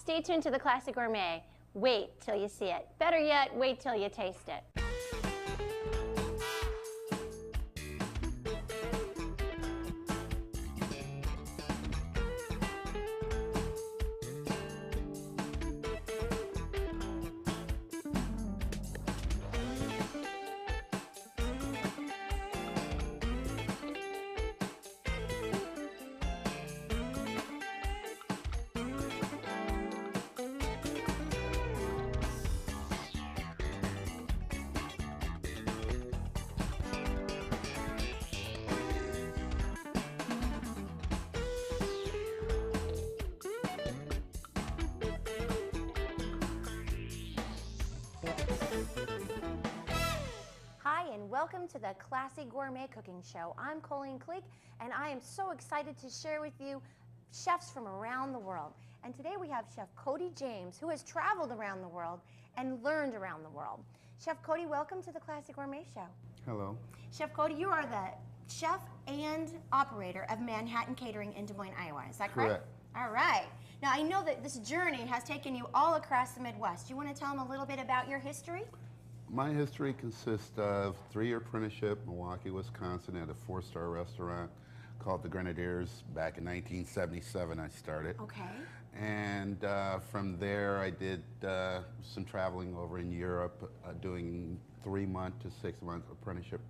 Stay tuned to the Classy Gourmet. Wait till you see it. Better yet, wait till you taste it. Hi, and welcome to the Classy Gourmet Cooking Show. I'm Colleen Cleek, and I am so excited to share with you chefs from around the world. And today we have Chef Cody James, who has traveled around the world and learned around the world. Chef Cody, welcome to the Classy Gourmet Show. Hello. Chef Cody, you are the chef and operator of Manhattan Catering in Des Moines, Iowa. Is that correct? Correct. All right. Now, I know that this journey has taken you all across the Midwest. Do you want to tell them a little bit about your history? My history consists of 3-year apprenticeship, Milwaukee, Wisconsin, at a 4-star restaurant called the Grenadiers. Back in 1977, I started. Okay. And from there, I did some traveling over in Europe, doing 3-month to 6-month apprenticeships.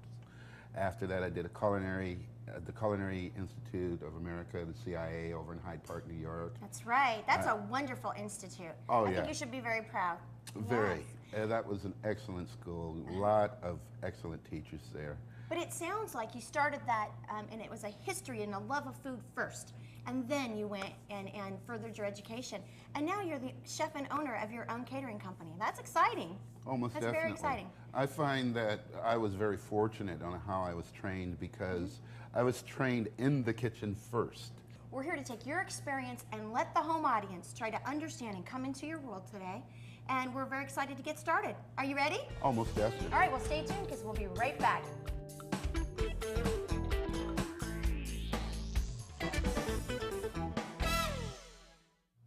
After that, I did the Culinary Institute of America, the CIA, over in Hyde Park, New York. That's right. That's a wonderful institute. Oh, I yeah. think you should be very proud. Very. Yes. That was an excellent school. A lot of excellent teachers there. But it sounds like you started that, and it was a history and a love of food first. And then you went and furthered your education. And now you're the chef and owner of your own catering company. That's exciting. Almost That's definitely. very exciting. I find that I was very fortunate on how I was trained because I was trained in the kitchen first. We're here to take your experience and let the home audience try to understand and come into your world today. And we're very excited to get started. Are you ready? Almost definitely. All right, well, stay tuned because we'll be right back.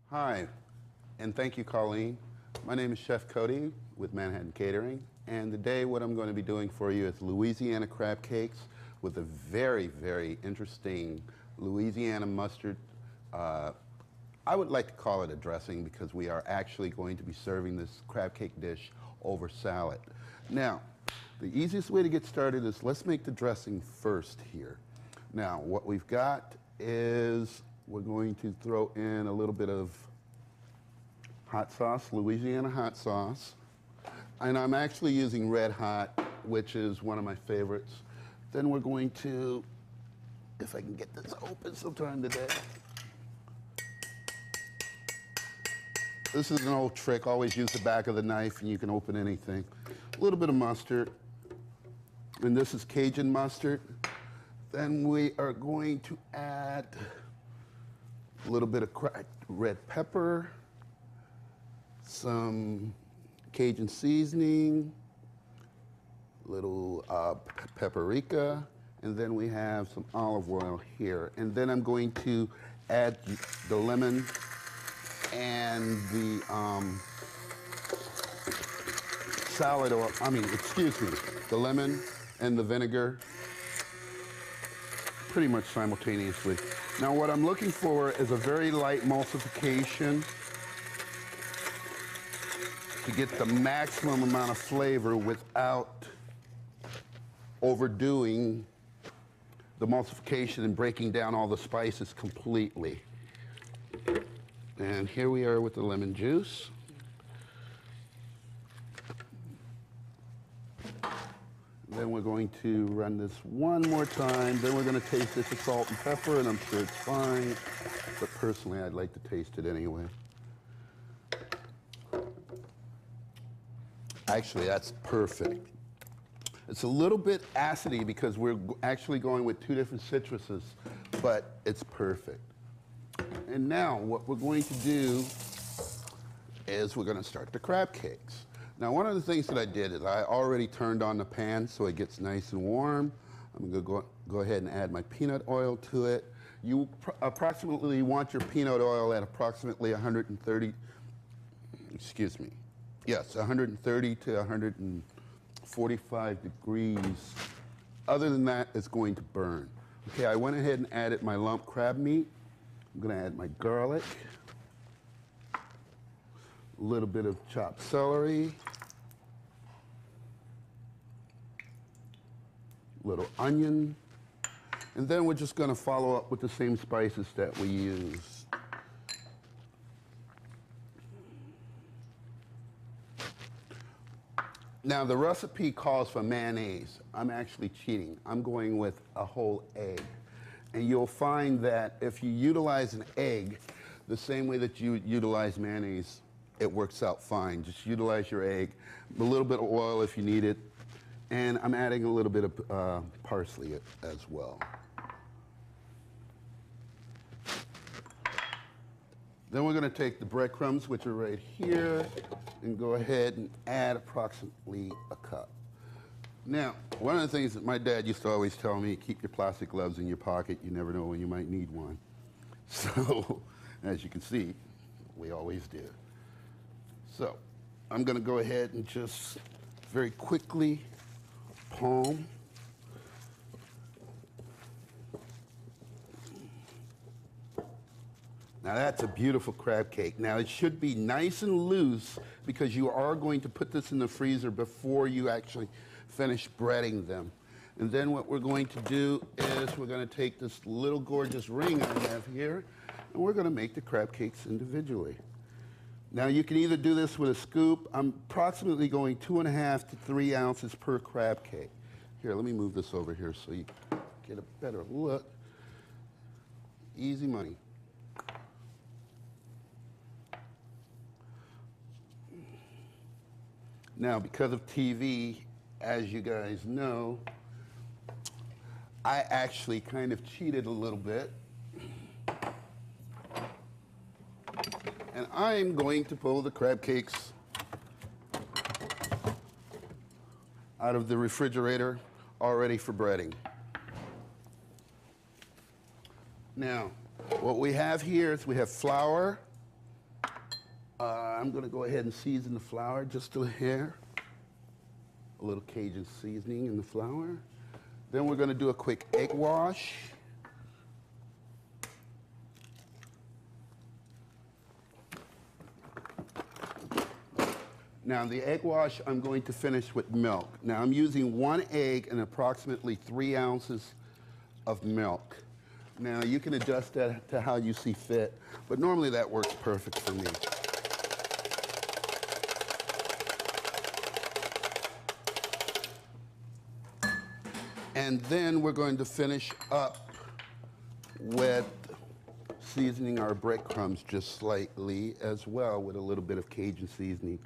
Hi, and thank you, Colleen. My name is Chef Cody with Manhattan Catering, and today what I'm going to be doing for you is Louisiana crab cakes with a very, very interesting Louisiana mustard. I would like to call it a dressing because we are actually going to be serving this crab cake dish over salad. Now, the easiest way to get started is let's make the dressing first here. Now, what we've got is we're going to throw in a little bit of hot sauce, Louisiana hot sauce. And I'm actually using Red Hot, which is one of my favorites. Then we're going to, if I can get this open sometime today. This is an old trick, always use the back of the knife and you can open anything. A little bit of mustard, and this is Cajun mustard. Then we are going to add a little bit of cracked red pepper, some Cajun seasoning, little paprika, and then we have some olive oil here. And then I'm going to add the lemon and the salad oil, the lemon and the vinegar pretty much simultaneously. Now what I'm looking for is a very light emulsification to get the maximum amount of flavor without overdoing the emulsification and breaking down all the spices completely. And here we are with the lemon juice. Then we're going to run this one more time. Then we're going to taste it for salt and pepper, and I'm sure it's fine. But personally, I'd like to taste it anyway. Actually, that's perfect. It's a little bit acidy because we're actually going with 2 different citruses, but it's perfect. And now what we're going to do is we're going to start the crab cakes. Now, one of the things that I did is I already turned on the pan so it gets nice and warm. I'm going to go ahead and add my peanut oil to it. You approximately want your peanut oil at approximately 130, excuse me, yes, 130 to 145 degrees. Other than that, it's going to burn. Okay, I went ahead and added my lump crab meat. I'm going to add my garlic, a little bit of chopped celery, little onion, and then we're just going to follow up with the same spices that we used. Now the recipe calls for mayonnaise. I'm actually cheating. I'm going with a whole egg. And you'll find that if you utilize an egg the same way that you utilize mayonnaise, it works out fine. Just utilize your egg, a little bit of oil if you need it, and I'm adding a little bit of parsley as well. Then we're going to take the breadcrumbs, which are right here, and go ahead and add approximately a cup. Now, one of the things that my dad used to always tell me, keep your plastic gloves in your pocket. You never know when you might need one. So, as you can see, we always do. So, I'm going to go ahead and just very quickly palm. Now that's a beautiful crab cake. Now it should be nice and loose because you are going to put this in the freezer before you actually finish breading them. And then what we're going to do is we're going to take this little gorgeous ring I have here and we're going to make the crab cakes individually. Now you can either do this with a scoop. I'm approximately going 2.5 to 3 ounces per crab cake. Here, let me move this over here so you get a better look. Easy money. Now, because of TV, as you guys know, I actually kind of cheated a little bit. And I'm going to pull the crab cakes out of the refrigerator, all ready for breading. Now, what we have here is we have flour. I'm going to go ahead and season the flour just a hair. A little Cajun seasoning in the flour. Then we're going to do a quick egg wash. Now the egg wash I'm going to finish with milk. Now I'm using 1 egg and approximately 3 ounces of milk. Now you can adjust that to how you see fit, but normally that works perfect for me. And then we're going to finish up with seasoning our breadcrumbs just slightly as well with a little bit of Cajun seasoning.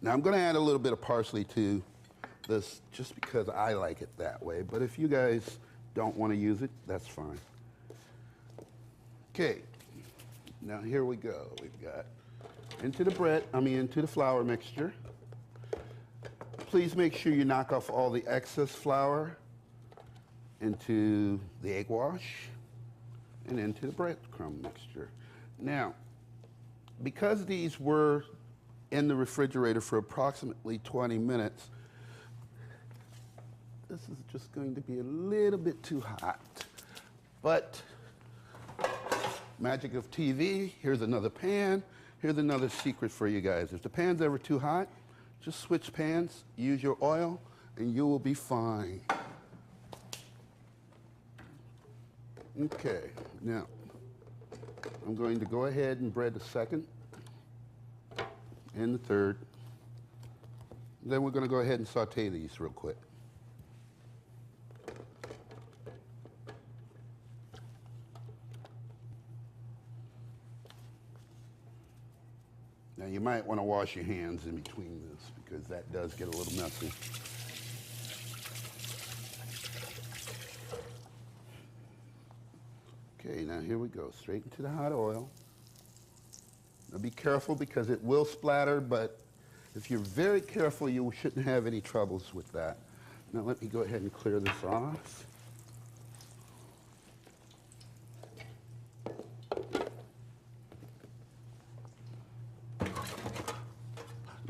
Now I'm going to add a little bit of parsley to this just because I like it that way. But if you guys don't want to use it, that's fine. Okay, now here we go. We've got into the flour mixture. Please make sure you knock off all the excess flour into the egg wash and into the breadcrumb mixture. Now, because these were in the refrigerator for approximately 20 minutes, this is just going to be a little bit too hot. But magic of TV, here's another pan. Here's another secret for you guys. If the pan's ever too hot, just switch pans, use your oil, and you will be fine. Okay, now I'm going to go ahead and bread the second and the third. Then we're going to go ahead and saute these real quick. Now you might want to wash your hands in between this because that does get a little messy. Okay, now here we go, straight into the hot oil. Now be careful because it will splatter, but if you're very careful, you shouldn't have any troubles with that. Now let me go ahead and clear this off.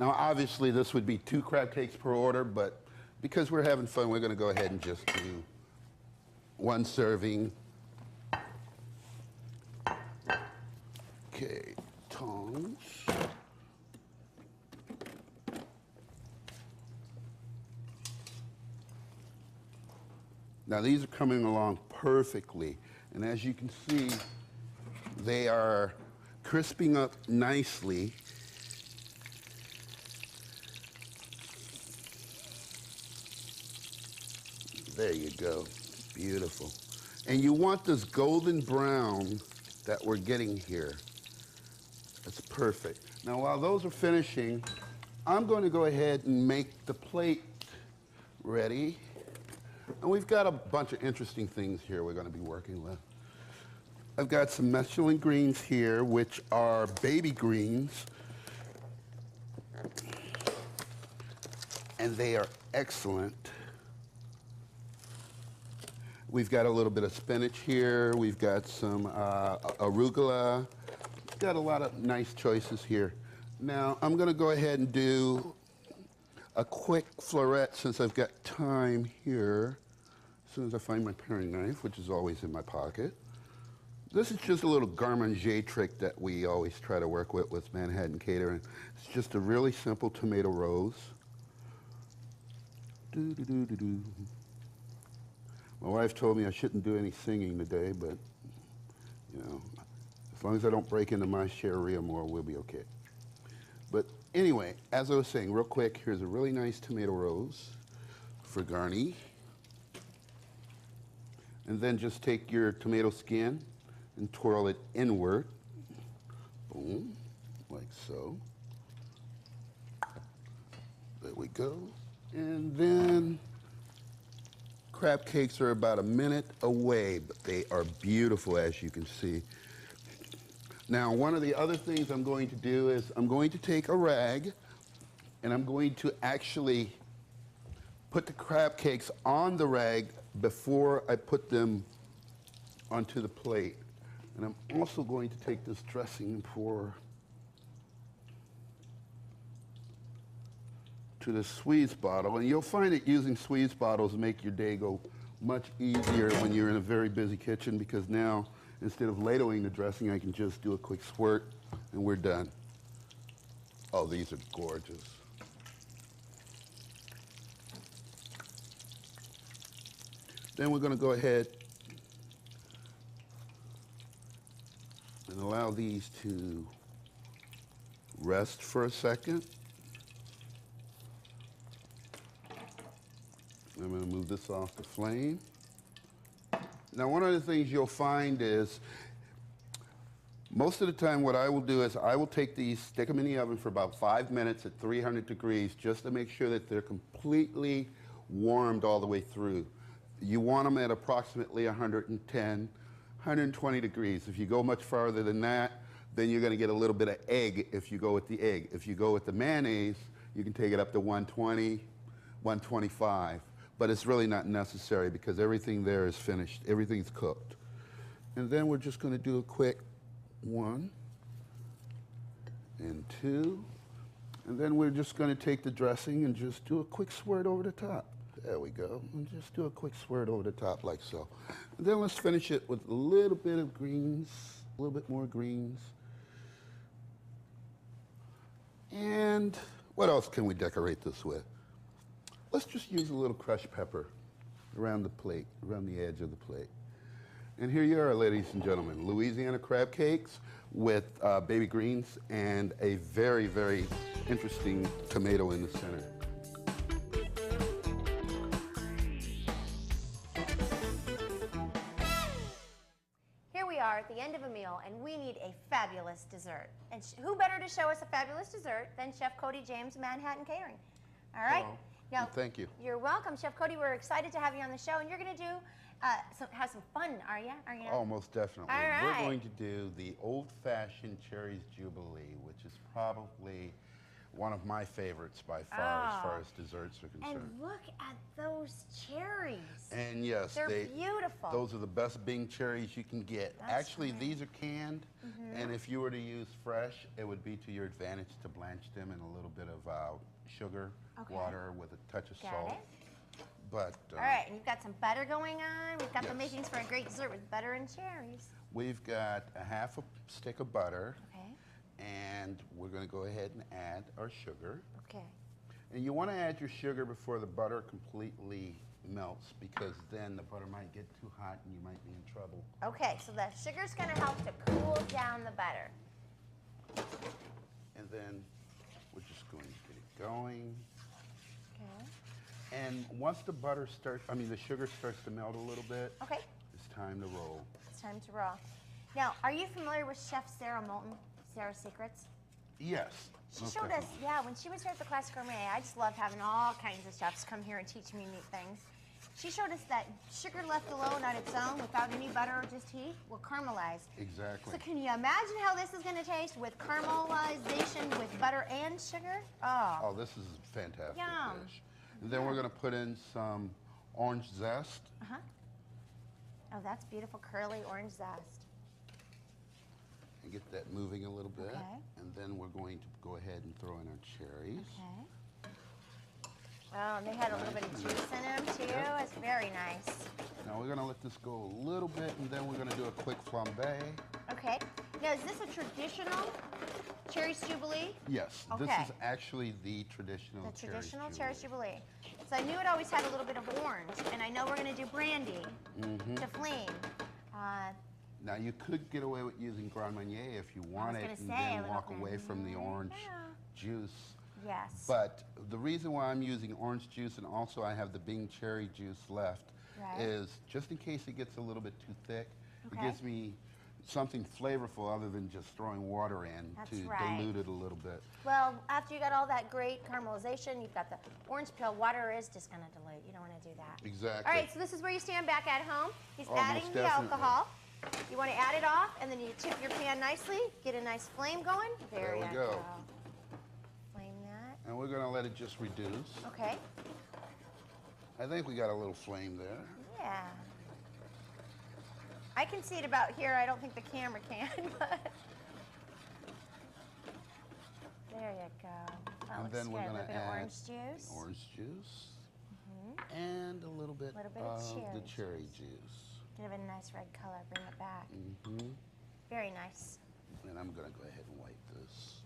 Now, obviously, this would be 2 crab cakes per order, but because we're having fun, we're going to go ahead and just do 1 serving. Okay, tongs. Now, these are coming along perfectly, and as you can see, they are crisping up nicely. There you go, beautiful. And you want this golden brown that we're getting here. That's perfect. Now, while those are finishing, I'm going to go ahead and make the plate ready. And we've got a bunch of interesting things here we're going to be working with. I've got some Michelin greens here, which are baby greens. And they are excellent. We've got a little bit of spinach here. We've got some arugula. We've got a lot of nice choices here. Now, I'm going to go ahead and do a quick floret since I've got time here. As soon as I find my paring knife, which is always in my pocket. This is just a little garde-manger trick that we always try to work with Manhattan Catering. It's just a really simple tomato rose. Do-do-do-do-do. My wife told me I shouldn't do any singing today, but, you know, as long as I don't break into my Sharia more, we'll be okay. But anyway, as I was saying, real quick, here's a really nice tomato rose for garni. And then just take your tomato skin and twirl it inward. Boom, like so. There we go. And then crab cakes are about a minute away, but they are beautiful, as you can see. Now, one of the other things I'm going to do is I'm going to take a rag and I'm going to actually put the crab cakes on the rag before I put them onto the plate. And I'm also going to take this dressing and pour to the squeeze bottle. And you'll find that using squeeze bottles make your day go much easier when you're in a very busy kitchen, because now, instead of ladling the dressing, I can just do a quick squirt and we're done. Oh, these are gorgeous. Then we're going to go ahead and allow these to rest for a second. I'm going to move this off the flame. Now, one of the things you'll find is most of the time what I will do is I will take these, stick them in the oven for about 5 minutes at 300 degrees just to make sure that they're completely warmed all the way through. You want them at approximately 110, 120 degrees. If you go much farther than that, then you're going to get a little bit of egg if you go with the egg. If you go with the mayonnaise, you can take it up to 120, 125. But it's really not necessary because everything there is finished. Everything's cooked. And then we're just going to do a quick 1 and 2. And then we're just going to take the dressing and just do a quick squirt over the top. There we go. And just do a quick squirt over the top like so. And then let's finish it with a little bit of greens, a little bit more greens. And what else can we decorate this with? Let's just use a little crushed pepper around the plate, around the edge of the plate. And here you are, ladies and gentlemen, Louisiana crab cakes with baby greens and a very, very interesting tomato in the center. Here we are at the end of a meal, and we need a fabulous dessert. And who better to show us a fabulous dessert than Chef Cody James, Manhattan Catering? All right. Hello. Now, thank you. You're welcome, Chef Cody. We're excited to have you on the show, and you're going to do have some fun, are you? Are you? Oh, most definitely. All right. We're going to do the old-fashioned Cherries Jubilee, which is probably One of my favorites by far as far as desserts are concerned. And look at those cherries. And yes, they're beautiful. Those are the best Bing cherries you can get. That's Actually, right. these are canned, and if you were to use fresh, it would be to your advantage to blanch them in a little bit of sugar, water with a touch of salt. But all right, and you've got some butter going on. We've got the yes. makings for a great dessert with butter and cherries. We've got a half a stick of butter, Okay. and we're going to go ahead and add our sugar. Okay. And you want to add your sugar before the butter completely melts, because then the butter might get too hot and you might be in trouble. Okay, so the sugar's going to help to cool down the butter. And then we're just going to get it going. Okay. And once the the sugar starts to melt a little bit, Okay. it's time to roll. It's time to roll. Now, are you familiar with Chef Sarah Moulton, Sarah's Secrets? Yes. She most showed us, definitely. yeah, when she was here at the Classy Gourmet, I just love having all kinds of chefs come here and teach me neat things. She showed us that sugar left alone on its own without any butter or just heat will caramelize. Exactly. So can you imagine how this is going to taste with caramelization with butter and sugar? Oh, this is a fantastic Yum. dish. And then we're going to put in some orange zest. Uh-huh. Oh, that's beautiful curly orange zest. And get that moving a little bit. Okay. And then we're going to go ahead and throw in our cherries. Okay. Oh, and they had a little bit of juice in them too. Yep. It's very nice. Now we're going to let this go a little bit, and then we're going to do a quick flambe. Okay. Now, is this a traditional Cherries Jubilee? Yes, this Okay. is actually the traditional The traditional Cherries Cherries Jubilee. So I knew it always had a little bit of orange, and I know we're going to do brandy to flame. Now you could get away with using Grand Marnier if you want it, gonna and say, a then little walk away from the Grand orange Marnier. juice. Yes. But the reason why I'm using orange juice, and also I have the Bing cherry juice left, Right. is just in case it gets a little bit too thick. Okay. It gives me something flavorful other than just throwing water in That's to right. dilute it a little bit. Well, after you got all that great caramelization, you've got the orange peel. Water is just going to dilute. You don't want to do that. Exactly. All right, so this is where you stand back at home. He's Oh, adding most the definitely. alcohol. You want to add it off, and then you tip your pan nicely, get a nice flame going. There we you go. Flame that. And we're going to let it just reduce. Okay. I think we got a little flame there. Yeah. I can see it about here. I don't think the camera can, but there you go. That And looks then good. we're A going little to bit of add orange juice. orange juice and a little bit, Little bit of of the cherry cherry juice. Give it a nice red color. Bring it back. Hmm. Very nice. And I'm going to go ahead and wipe this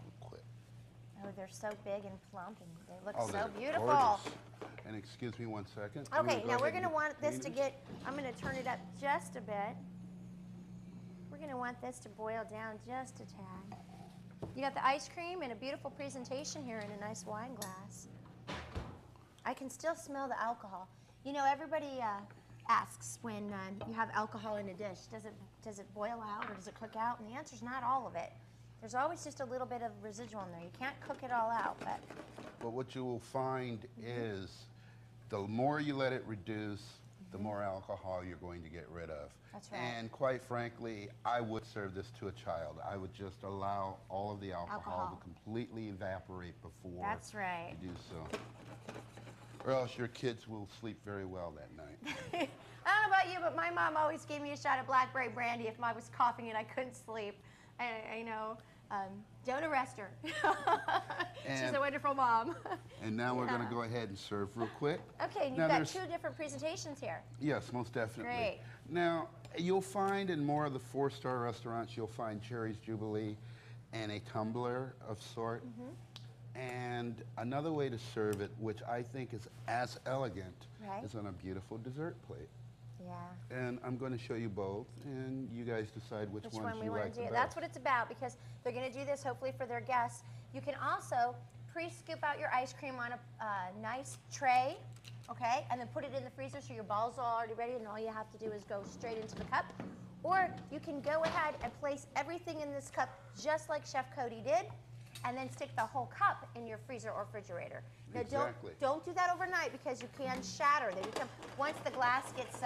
real quick. Oh, they're so big and plump, and they look Oh, so they're beautiful. gorgeous. And excuse me one second. I'm Okay, gonna go now we're ahead going to and want this to clean get, I'm going to turn it up just a bit. We're going to want this to boil down just a tad. You got the ice cream in a beautiful presentation here in a nice wine glass. I can still smell the alcohol. You know, everybody asks when you have alcohol in a dish, does it boil out or does it cook out? And the answer is not all of it. There's always just a little bit of residual in there. You can't cook it all out, but But what you will find is the more you let it reduce, the more alcohol you're going to get rid of. That's right. And quite frankly, I would serve this to a child. I would just allow all of the alcohol to completely evaporate before that's right. you do so. Or else your kids will sleep very well that night. I don't know about you, but my mom always gave me a shot of blackberry brandy if I was coughing and I couldn't sleep. I know, don't arrest her. She's And- a wonderful mom. And now we're going Yeah. to go ahead and serve real quick. Okay, and Now you've got there's- two different presentations here. Yes, most definitely. Great. Now, you'll find in more of the four-star restaurants, you'll find Cherries Jubilee and a tumbler of sort. And another way to serve it, which I think is as elegant, Right. is on a beautiful dessert plate. Yeah. And I'm going to show you both, and you guys decide which Which ones one we you want like to the do. best. That's what it's about, because they're going to do this hopefully for their guests. You can also pre-scoop out your ice cream on a nice tray, okay, and then put it in the freezer so your balls are already ready, and all you have to do is go straight into the cup. Or you can go ahead and place everything in this cup just like Chef Cody did, and then stick the whole cup in your freezer or refrigerator. Now, Exactly. don't do that overnight, because you can shatter. They become, once the glass gets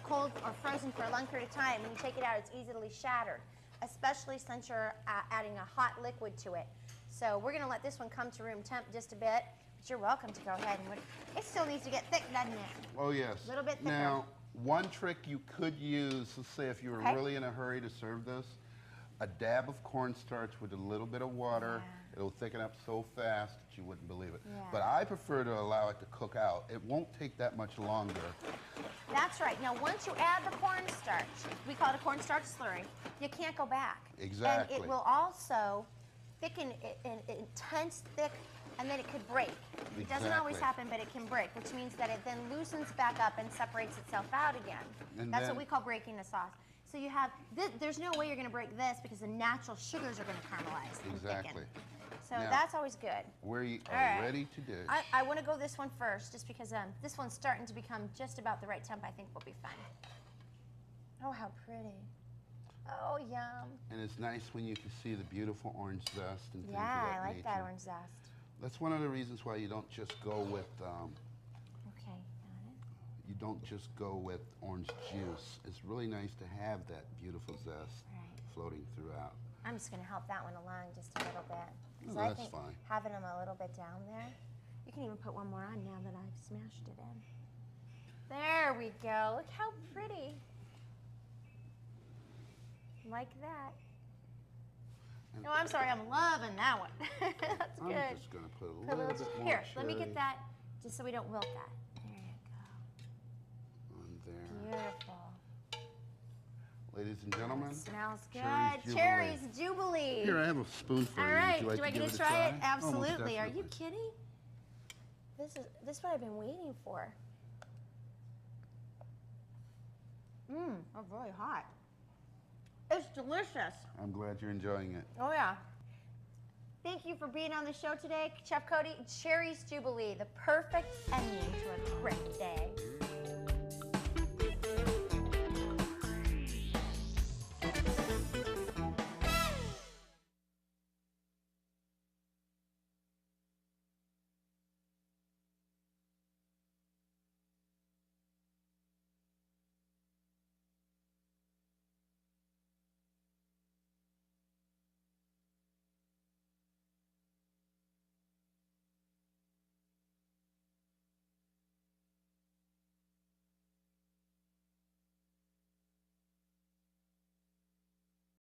cold or frozen for a long period of time, when you take it out, it's easily shattered, especially since you're adding a hot liquid to it. So we're gonna let this one come to room temp just a bit, but you're welcome to go ahead and, it still needs to get thick, doesn't it? Oh, yes. A little bit thicker. Now, one trick you could use, let's say if you were Okay. really in a hurry to serve this, a dab of cornstarch with a little bit of water. Yeah. It'll thicken up so fast that you wouldn't believe it. Yeah. But I prefer to allow it to cook out. It won't take that much longer. That's right. Now, once you add the cornstarch, we call it a cornstarch slurry, you can't go back. Exactly. And it will also thicken an intense thick, and then it could break. It doesn't always Exactly. happen, but it can break, which means that it then loosens back up and separates itself out again. And That's then- what we call breaking the sauce. So you have, there's no way you're going to break this because the natural sugars are going to caramelize and Exactly. thicken. So Now- that's always good. We All are right. ready to dish. I want to go this one first, just because this one's starting to become just about the right temp. I think will be fun. Oh, how pretty. Oh, yum. And it's nice when you can see the beautiful orange zest and things Yeah, of that I like nature. that orange zest. That's one of the reasons why you don't just go with Okay, got it. you don't just go with orange juice. It's really nice to have that beautiful zest Right. floating throughout. I'm just going to help that one along just a little bit. 'Cause No, I that's think fine. having them a little bit down there, you can even put one more on now that I've smashed it in. There we go. Look how pretty. Like that. And No, I'm sorry. I'm loving that one. That's I'm good. just going to put a Put little bit more Here, let me cherry get that, just so we don't wilt that. There you on go. there. Beautiful. Ladies and gentlemen, It smells good. Cherry's Cherry's Jubilee. here I have a spoon for All you. right. Would you Do I like to get give to it a try it? try? Oh, most Absolutely. Are you definitely. kidding? This is what I've been waiting for. Mmm, that's really hot. It's delicious. I'm glad you're enjoying it. Oh yeah. Thank you for being on the show today, Chef Cody. Cherry's Jubilee, the perfect ending to a great day.